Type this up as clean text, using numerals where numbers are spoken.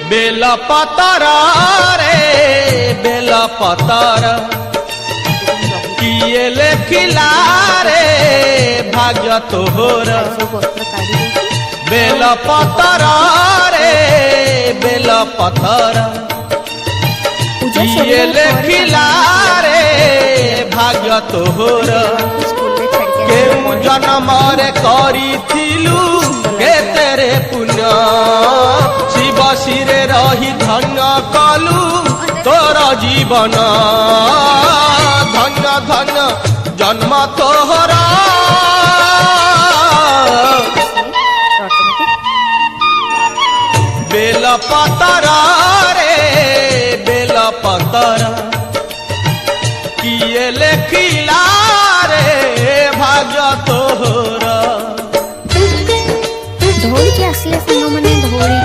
bell पतर रे bell पतर किए लेखिला रे भाग्य तोहर बेल पतर रे बेल पतर किए लेखिला रे भाग्य तोहर केउ जन्म रे करिथिलु केतेरे पुण्य शिव शिरे रही धन्य कलु तोर जीवन धन्य धन्य जन्म तोहरा बेल पतर रे बेल पतर किए लेखिला रे भाग्य तोहरा धौली के आसिले संग माने धौली